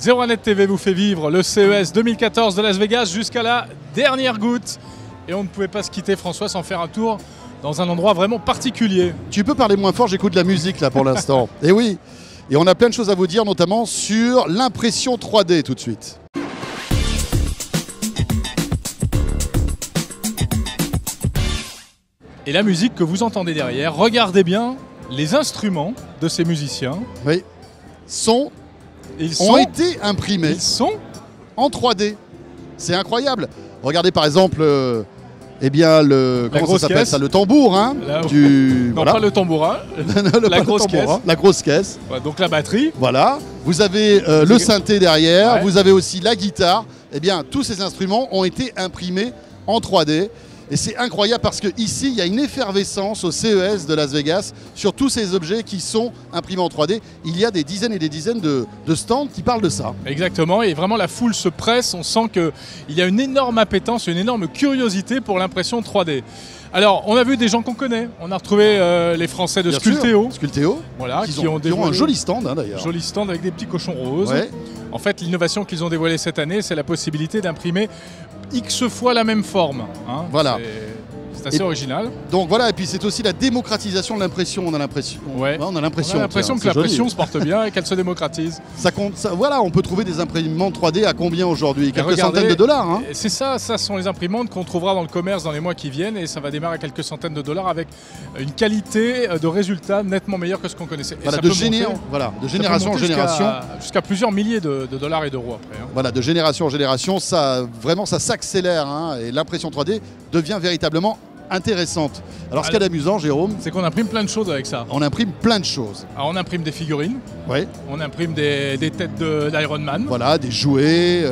01net TV vous fait vivre le CES 2014 de Las Vegas jusqu'à la dernière goutte. Et on ne pouvait pas se quitter, François, sans faire un tour dans un endroit vraiment particulier. Tu peux parler moins fort, j'écoute de la musique là pour l'instant. Et oui, et on a plein de choses à vous dire, notamment sur l'impression 3D tout de suite. Et la musique que vous entendez derrière, regardez bien les instruments de ces musiciens. Oui, ont été imprimés en 3D. C'est incroyable. Regardez par exemple, comment ça s'appelle ça, le tambour, hein, non, voilà. Pas le tambourin, la grosse caisse. La grosse caisse. Ouais, donc la batterie. Voilà. Vous avez le synthé derrière. Ouais. Vous avez aussi la guitare. Eh bien, tous ces instruments ont été imprimés en 3D. Et c'est incroyable parce qu'ici, il y a une effervescence au CES de Las Vegas sur tous ces objets qui sont imprimés en 3D. Il y a des dizaines et des dizaines de stands qui parlent de ça. Exactement, et vraiment la foule se presse. On sent qu'il y a une énorme appétence, une énorme curiosité pour l'impression 3D. Alors, on a vu des gens qu'on connaît. On a retrouvé les Français de Sculpteo. Voilà, qui ont un joli stand d'ailleurs. Joli stand avec des petits cochons roses. Ouais. En fait, l'innovation qu'ils ont dévoilée cette année, c'est la possibilité d'imprimer X fois la même forme. Hein. Voilà. C'est assez original. Donc voilà, et puis c'est aussi la démocratisation de l'impression. On a l'impression. Ouais. On a l'impression que l'impression se porte bien et qu'elle se démocratise. Voilà, on peut trouver des imprimantes 3D à combien aujourd'hui? Quelques centaines de dollars. Hein. C'est ça, ça sont les imprimantes qu'on trouvera dans le commerce dans les mois qui viennent et ça va démarrer à quelques centaines de dollars avec une qualité de résultat nettement meilleure que ce qu'on connaissait. Voilà, de génération en génération. Jusqu'à plusieurs milliers de dollars et d'euros après. Hein. Voilà, de génération en génération, ça s'accélère hein, et l'impression 3D devient véritablement intéressante. Alors ce qu'il y a d'amusant, Jérôme, c'est qu'on imprime plein de choses avec ça. On imprime plein de choses. Alors on imprime des figurines. Oui. On imprime des têtes d'Iron Man. Voilà, des jouets,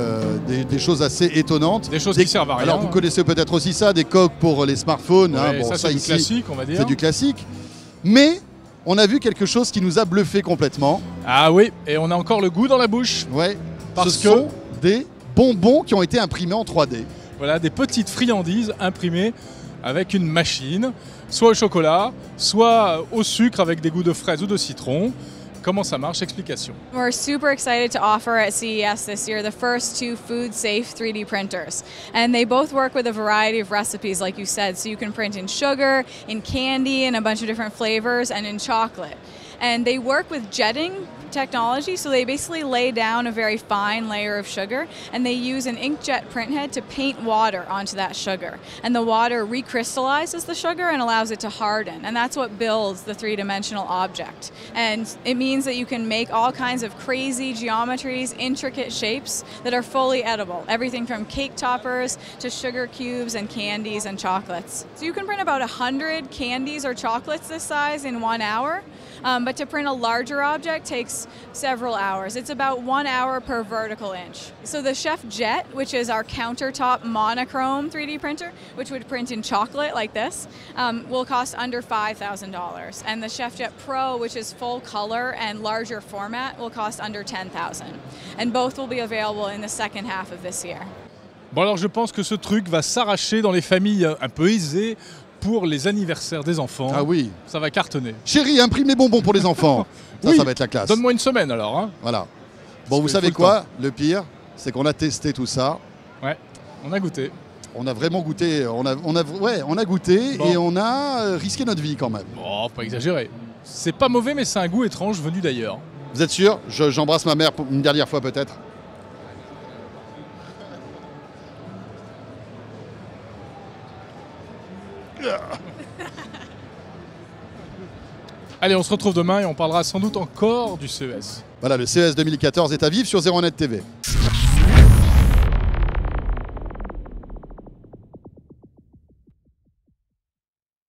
des choses assez étonnantes. Des choses qui servent à rien. Alors vous connaissez peut-être aussi ça, des coques pour les smartphones. Ouais, hein. Bon, ça c'est du classique, on va dire. C'est du classique. Mais on a vu quelque chose qui nous a bluffé complètement. Ah oui, et on a encore le goût dans la bouche. Ouais. Ce sont des bonbons qui ont été imprimés en 3D. Voilà, des petites friandises imprimées avec une machine, soit au chocolat, soit au sucre avec des goûts de fraises ou de citron. Comment ça marche? Explication. We're super excited to offer at CES this year the first 2 food-safe 3D printers. And they both work with a variety of recipes, like you said. So you can print in sugar, in candy, in a bunch of different flavors, and in chocolate. And they work with jetting technology, so they basically lay down a very fine layer of sugar and they use an inkjet printhead to paint water onto that sugar. And the water recrystallizes the sugar and allows it to harden. And that's what builds the 3-dimensional object. And it means that you can make all kinds of crazy geometries, intricate shapes that are fully edible. Everything from cake toppers to sugar cubes and candies and chocolates. So you can print about 100 candies or chocolates this size in 1 hour. But to print a larger object takes several hours. It's about 1 hour per vertical inch. So the Chef Jet, which is our countertop monochrome 3D printer, which would print in chocolate like this, will cost under $5,000. And the Chef Jet Pro, which is full color and larger format, will cost under $10,000. And both will be available in the second half of this year. Bon alors je pense que ce truc va s'arracher dans les familles un peu aisées pour les anniversaires des enfants. Ah oui. Ça va cartonner. Chérie, imprime les bonbons pour les enfants. Ça va être la classe. Donne-moi une semaine alors. Hein. Voilà. Bon, vous savez quoi? Le pire, c'est qu'on a testé tout ça. Ouais, on a goûté. On a vraiment goûté. On a goûté et on a risqué notre vie quand même. Bon, pas exagéré. C'est pas mauvais, mais c'est un goût étrange venu d'ailleurs. Vous êtes sûr? J'embrasse ma mère pour une dernière fois peut-être. Allez, on se retrouve demain et on parlera sans doute encore du CES. Voilà, le CES 2014 est à vivre sur 01net TV.